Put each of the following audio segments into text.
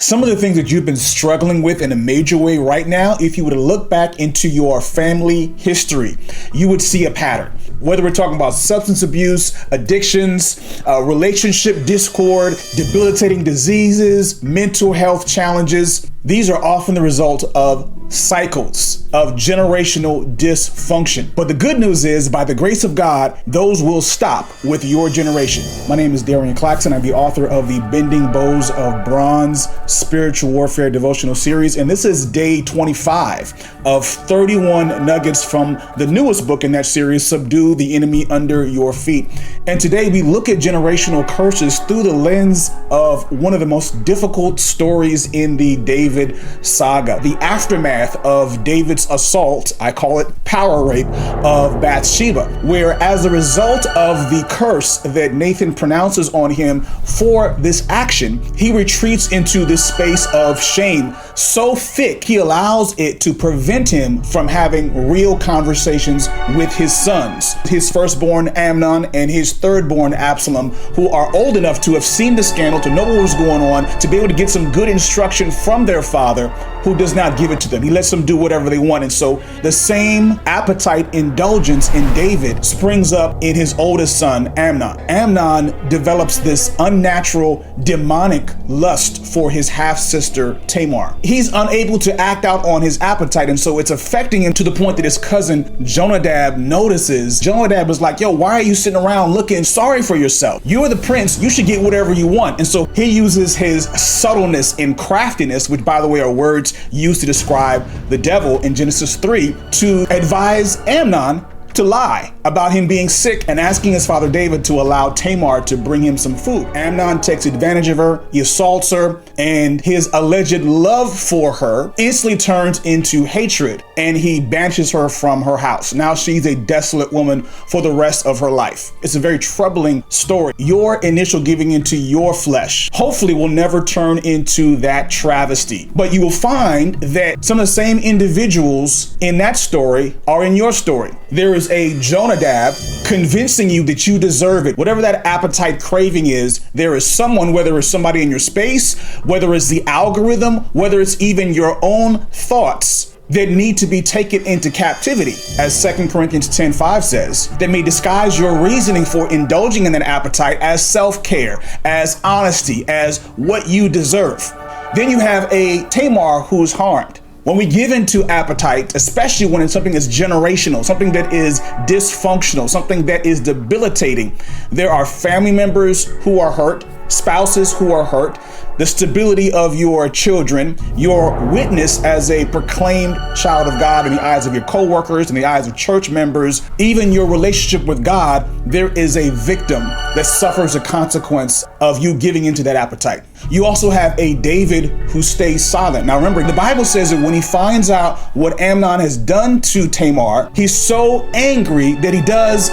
Some of the things that you've been struggling with in a major way right now, if you were to look back into your family history, you would see a pattern. Whether we're talking about substance abuse, addictions, relationship discord, debilitating diseases, mental health challenges, these are often the result of cycles of generational dysfunction. But the good news is, by the grace of God, those will stop with your generation. My name is Darian Claxton. I'm the author of the Bending Bows of Bronze Spiritual Warfare devotional series. And this is day 25 of 31 nuggets from the newest book in that series, Subdue the Enemy Under Your Feet. And today we look at generational curses through the lens of one of the most difficult stories in the David saga, the aftermath of David's assault, I call it power rape, of Bathsheba, where as a result of the curse that Nathan pronounces on him for this action, he retreats into this space of shame so thick he allows it to prevent him from having real conversations with his sons, his firstborn Amnon and his thirdborn Absalom, who are old enough to have seen the scandal, to know what was going on, to be able to get some good instruction from their father, who does not give it to them. He lets them do whatever they want. And so the same appetite, indulgence in David springs up in his oldest son, Amnon. Amnon develops this unnatural, demonic lust for his half-sister, Tamar. He's unable to act out on his appetite, and so it's affecting him to the point that his cousin, Jonadab, notices. Jonadab is like, yo, why are you sitting around looking sorry for yourself? You're the prince. You should get whatever you want. And so he uses his subtleness and craftiness, which, by the way, are words used to describe the devil in Genesis 3, to advise Amnon to lie about him being sick and asking his father David to allow Tamar to bring him some food. Amnon takes advantage of her, he assaults her, and his alleged love for her instantly turns into hatred, and he banishes her from her house. Now she's a desolate woman for the rest of her life. It's a very troubling story. Your initial giving into your flesh hopefully will never turn into that travesty, but you will find that some of the same individuals in that story are in your story. There is a Jonadab convincing you that you deserve it. Whatever that appetite craving is, there is someone, whether it's somebody in your space, whether it's the algorithm, whether it's even your own thoughts, that need to be taken into captivity, as 2 Corinthians 10:5 says, that may disguise your reasoning for indulging in an appetite as self-care, as honesty, as what you deserve. Then you have a Tamar who's harmed. When we give into appetite, especially when it's something that's generational, something that is dysfunctional, something that is debilitating, there are family members who are hurt, spouses who are hurt, the stability of your children, your witness as a proclaimed child of God in the eyes of your coworkers, in the eyes of church members, even your relationship with God. There is a victim that suffers a consequence of you giving into that appetite. You also have a David who stays silent. Now remember, the Bible says that when he finds out what Amnon has done to Tamar, he's so angry that he does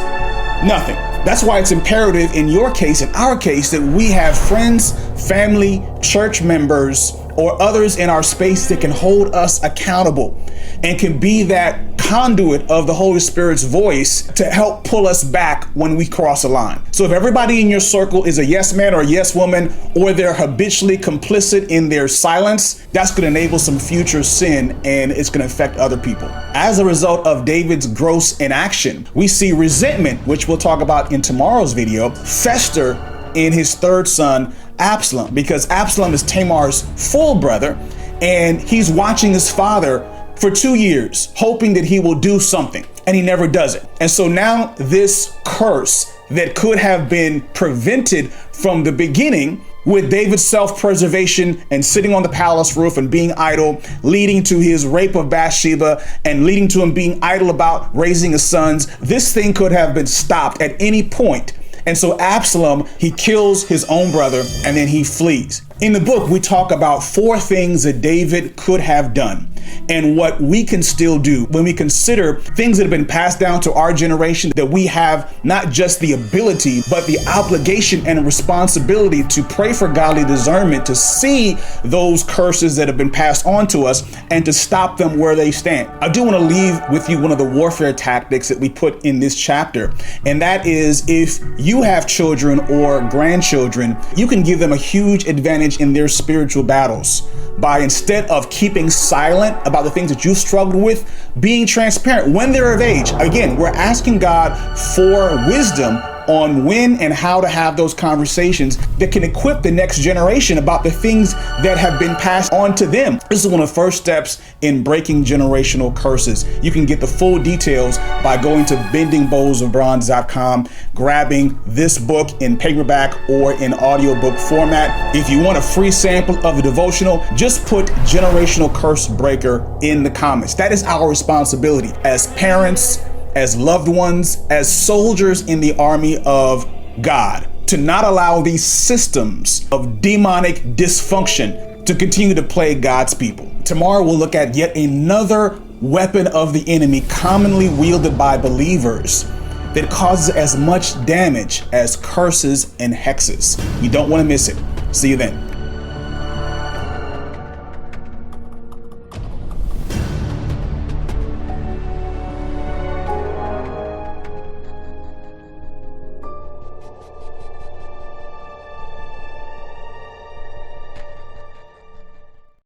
nothing. That's why it's imperative in your case, in our case, that we have friends, family, church members, or others in our space that can hold us accountable and can be that conduit of the Holy Spirit's voice to help pull us back when we cross a line. So if everybody in your circle is a yes man or a yes woman, or they're habitually complicit in their silence, that's going to enable some future sin, and it's going to affect other people. As a result of David's gross inaction, we see resentment, which we'll talk about in tomorrow's video, fester in his third son, Absalom, because Absalom is Tamar's full brother, and he's watching his father for 2 years, hoping that he will do something, and he never does it. And so now this curse that could have been prevented from the beginning, with David's self-preservation and sitting on the palace roof and being idle, leading to his rape of Bathsheba and leading to him being idle about raising his sons, this thing could have been stopped at any point. And so Absalom, he kills his own brother and then he flees. In the book, we talk about 4 things that David could have done. and what we can still do when we consider things that have been passed down to our generation, that we have not just the ability, but the obligation and responsibility to pray for godly discernment, to see those curses that have been passed on to us and to stop them where they stand. I do want to leave with you one of the warfare tactics that we put in this chapter, and that is, if you have children or grandchildren, you can give them a huge advantage in their spiritual battles by, instead of keeping silent about the things that you've struggled with, being transparent when they're of age. Again, we're asking God for wisdom on when and how to have those conversations that can equip the next generation about the things that have been passed on to them. This is one of the first steps in breaking generational curses. You can get the full details by going to bendingbowlsofbronze.com, grabbing this book in paperback or in audiobook format. If you want a free sample of the devotional, just put generational curse breaker in the comments. That is our responsibility as parents, as loved ones, as soldiers in the army of God, to not allow these systems of demonic dysfunction to continue to plague God's people. Tomorrow we'll look at yet another weapon of the enemy commonly wielded by believers that causes as much damage as curses and hexes. You don't want to miss it. See you then.